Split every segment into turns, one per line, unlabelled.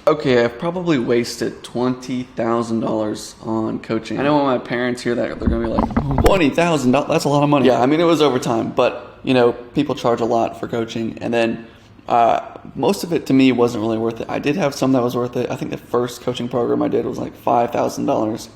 Okay, I've probably wasted $20,000 on coaching. I know when my parents hear that, they're gonna be like, $20,000, that's a lot of money. Yeah, I mean, it was overtime, but you know, people charge a lot for coaching, and then most of it to me wasn't really worth it. I did have some that was worth it. I think the first coaching program I did was like $5,000,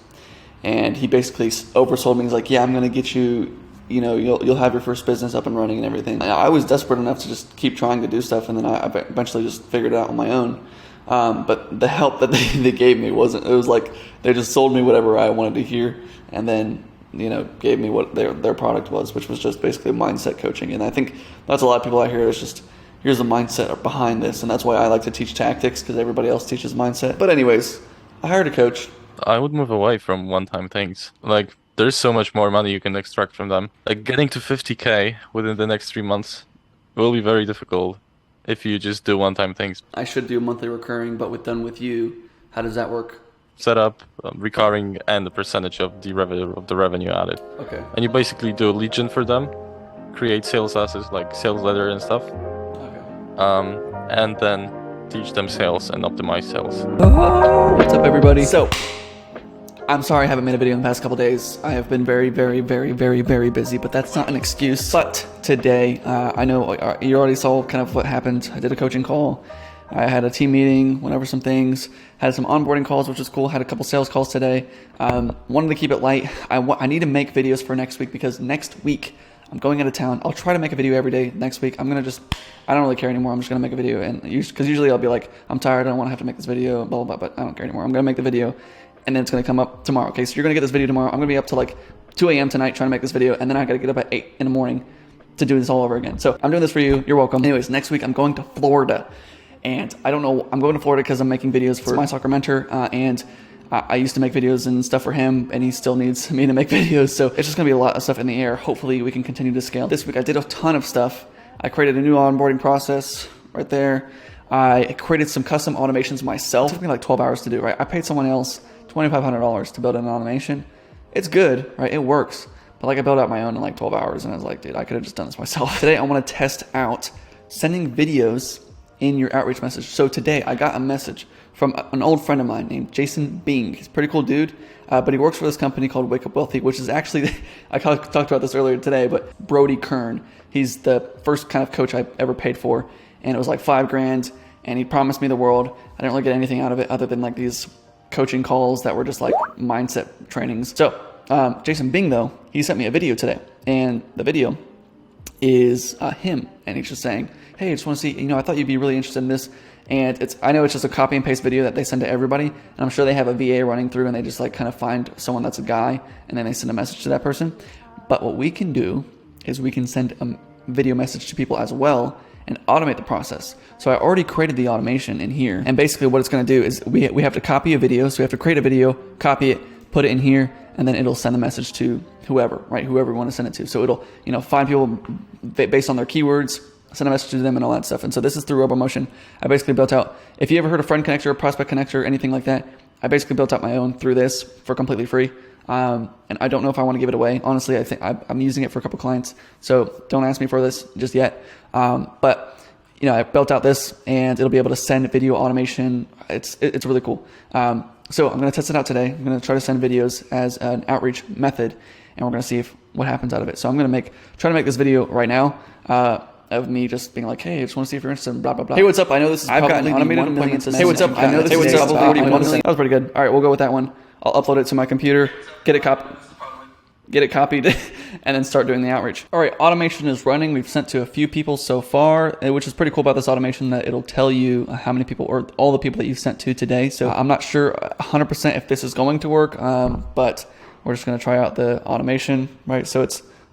and he basically oversold me. He's like, yeah, I'm gonna get you, you know, you'll have your first business up and running and everything. I was desperate enough to just keep trying to do stuff, and then I eventually just figured it out on my own. But the help that they gave me wasn't, it was like they just sold me whatever I wanted to hear, and then, you know, gave me what their product was, which was just basically mindset coaching. And I think that's a lot of people out here. It's just, here's the mindset behind this, and that's why I like to teach tactics, because everybody else teaches mindset. But anyways, I hired a coach.
I would move away from one-time things. Like, there's so much more money you can extract from them. Like, getting to 50K within the next 3 months will be very difficult if you just do one-time things.
I should do monthly recurring, but done with you, how does that work?
Set up recurring and the percentage of the revenue added.
Okay.
And you basically do a lead gen for them, create sales assets like sales letter and stuff.
Okay.
And then teach them sales and optimize sales.
Oh, what's up, everybody? So, I'm sorry I haven't made a video in the past couple days. I have been very, very, very, very, very busy, but that's not an excuse. But today, I know you already saw kind of what happened. I did a coaching call. I had a team meeting, went over some things, had some onboarding calls, which is cool. Had a couple sales calls today. Wanted to keep it light. I need to make videos for next week, because next week I'm going out of town. I'll try to make a video every day next week. I don't really care anymore. I'm just going to make a video. And because usually I'll be like, I'm tired. I don't want to have to make this video, blah, blah, blah, but I don't care anymore. I'm going to make the video, and then it's going to come up tomorrow. Okay, so you're going to get this video tomorrow. I'm going to be up to like 2 a.m. tonight trying to make this video, and then I got to get up at 8 in the morning to do this all over again. So I'm doing this for you. You're welcome. Anyways, next week I'm going to Florida, and I don't know. I'm going to Florida because I'm making videos for my soccer mentor, and I used to make videos and stuff for him, and he still needs me to make videos. So it's just going to be a lot of stuff in the air. Hopefully we can continue to scale. This week I did a ton of stuff. I created a new onboarding process right there. I created some custom automations myself. It took me like 12 hours to do, right? I paid someone else $2,500 to build an automation. It's good, right? It works. But like, I built out my own in like 12 hours, and I was like, dude, I could have just done this myself. Today I want to test out sending videos in your outreach message. So today I got a message from an old friend of mine named Jason Bing. He's a pretty cool dude, but he works for this company called Wake Up Wealthy, which is actually, I talked about this earlier today, but Brody Kern. He's the first kind of coach I ever paid for, and it was like $5,000, and he promised me the world. I didn't really get anything out of it other than like these coaching calls that were just like mindset trainings. So Jason Bing, though, he sent me a video today, and the video is him, and he's just saying, hey, I just want to see, you know, I thought you'd be really interested in this. And I know it's just a copy and paste video that they send to everybody, and I'm sure they have a VA running through, and they just like kind of find someone that's a guy, and then they send a message to that person. But what we can do is we can send a video message to people as well and automate the process. So I already created the automation in here, and basically what it's going to do is we have to copy a video. So we have to create a video, copy it, put it in here, and then it'll send the message to whoever, right? Whoever we want to send it to. So it'll, you know, find people based on their keywords, send a message to them and all that stuff. And so this is through RoboMotion. I basically built out, if you ever heard of Friend Connector, Prospect Connector, anything like that, I basically built out my own through this for completely free. And I don't know if I want to give it away. Honestly, I think I'm using it for a couple clients. So don't ask me for this just yet. But you know, I built out this, and it'll be able to send video automation. It's really cool. So I'm going to test it out today. I'm going to try to send videos as an outreach method, and we're going to see what happens out of it. So I'm going to try to make this video right now. Of me just being like, hey, I just want to see if you're interested in blah, blah, blah. Hey, what's up? I know this is probably automated 1 million. Hey, what's up? I know this is probably 1 million. That was pretty good. All right, we'll go with that one. I'll upload it to my computer, get it copied, and then start doing the outreach. All right, automation is running. We've sent to a few people so far, which is pretty cool about this automation, that it'll tell you how many people, or all the people that you've sent to today. So I'm not sure 100% if this is going to work, but we're just going to try out the automation, right? So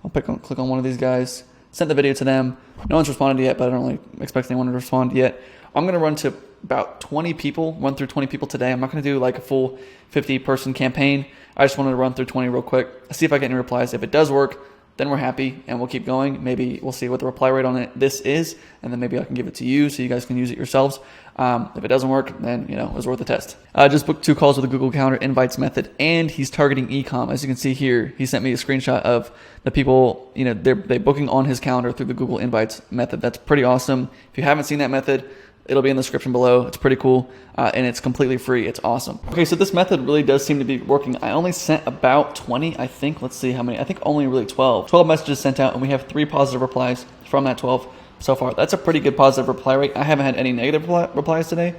I'll click on one of these guys, sent the video to them. No one's responded yet, but I don't really expect anyone to respond yet. I'm going to run to about 20 people, run through 20 people today. I'm not going to do like a full 50-person campaign. I just wanted to run through 20 real quick, see if I get any replies. If it does work, then we're happy and we'll keep going. Maybe we'll see what the reply rate on this is, and then maybe I can give it to you so you guys can use it yourselves. If it doesn't work, then, you know, it was worth a test. I just booked 2 calls with the Google Calendar invites method, and he's targeting e-com. As you can see here, he sent me a screenshot of the people, you know, they're booking on his calendar through the Google invites method. That's pretty awesome. If you haven't seen that method, It'll be in the description below. It's pretty cool, and it's completely free. It's awesome. Okay, so this method really does seem to be working. I only sent about 20, I think. Let's see how many. I think only really 12. 12 messages sent out, and we have 3 positive replies from that 12 so far. That's a pretty good positive reply rate. I haven't had any negative replies today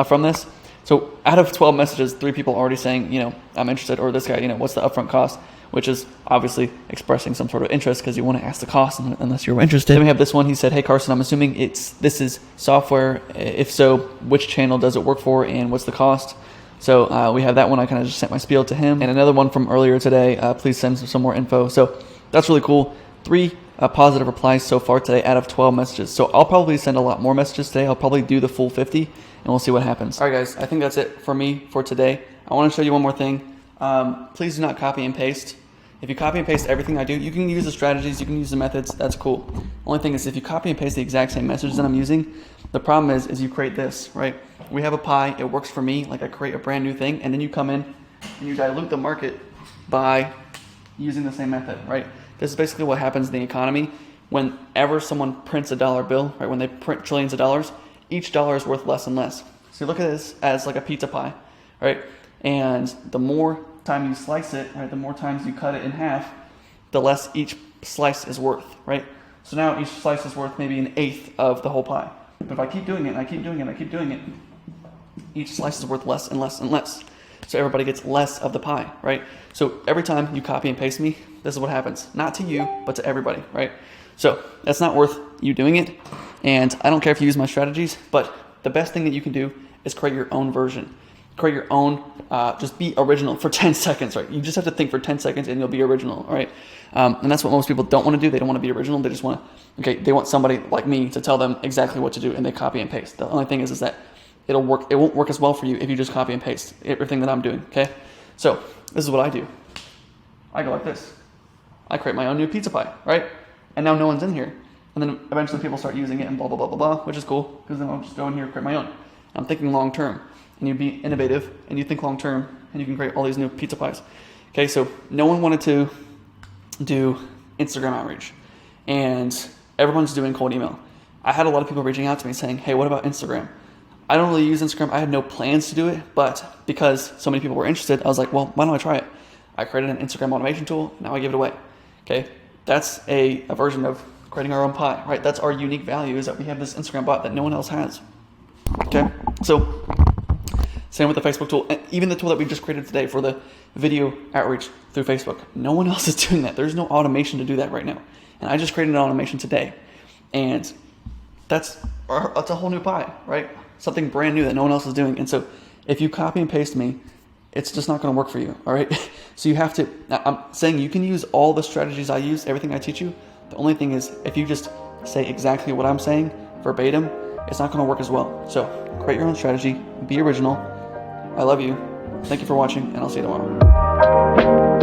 from this. So out of 12 messages, 3 people already saying, you know, I'm interested, or this guy, you know, what's the upfront cost? Which is obviously expressing some sort of interest because you want to ask the cost unless you're interested. Then we have this one. He said, hey, Carson, I'm assuming this is software. If so, which channel does it work for and what's the cost? So we have that one. I kind of just sent my spiel to him. And another one from earlier today, please send some more info. So that's really cool. 3 positive replies so far today out of 12 messages. So I'll probably send a lot more messages today. I'll probably do the full 50 and we'll see what happens. All right, guys, I think that's it for me for today. I want to show you one more thing. Please do not copy and paste. If you copy and paste everything I do, you can use the strategies, you can use the methods, that's cool. Only thing is if you copy and paste the exact same message that I'm using, the problem is you create this, right? We have a pie, it works for me, like I create a brand new thing, and then you come in and you dilute the market by using the same method, right? This is basically what happens in the economy. Whenever someone prints a dollar bill, right, when they print trillions of dollars, each dollar is worth less and less. So you look at this as like a pizza pie, right? And the more time you slice it, right, the more times you cut it in half, the less each slice is worth, right? So now each slice is worth maybe 1/8 of the whole pie. But if I keep doing it, and I keep doing it, and I keep doing it, each slice is worth less and less and less. So everybody gets less of the pie, right? So every time you copy and paste me, this is what happens. Not to you, but to everybody, right? So that's not worth you doing it. And I don't care if you use my strategies, but the best thing that you can do is create your own version. Create your own, just be original for 10 seconds, right? You just have to think for 10 seconds and you'll be original, right? And that's what most people don't want to do. They don't want to be original. They just want to, okay, they want somebody like me to tell them exactly what to do and they copy and paste. The only thing is that it'll work. It won't work as well for you if you just copy and paste everything that I'm doing, okay? So this is what I do. I go like this. I create my own new pizza pie, right? And now no one's in here. And then eventually people start using it and blah, blah, blah, blah, blah, which is cool because then I'll just go in here and create my own. I'm thinking long term. And you be innovative, and you think long term, and you can create all these new pizza pies. Okay, so no one wanted to do Instagram outreach, and everyone's doing cold email. I had a lot of people reaching out to me saying, hey, what about Instagram? I don't really use Instagram. I had no plans to do it, but because so many people were interested, I was like, well, why don't I try it? I created an Instagram automation tool, now I give it away. Okay, that's a version of creating our own pie, right? That's our unique value, is that we have this Instagram bot that no one else has. Okay, so same with the Facebook tool, and even the tool that we just created today for the video outreach through Facebook. No one else is doing that. There's no automation to do that right now. And I just created an automation today. And that's a whole new pie, right? Something brand new that no one else is doing. And so if you copy and paste me, it's just not going to work for you, all right? So you have to, I'm saying you can use all the strategies I use, everything I teach you. The only thing is if you just say exactly what I'm saying verbatim, it's not going to work as well. So create your own strategy, be original. I love you. Thank you for watching, and I'll see you tomorrow.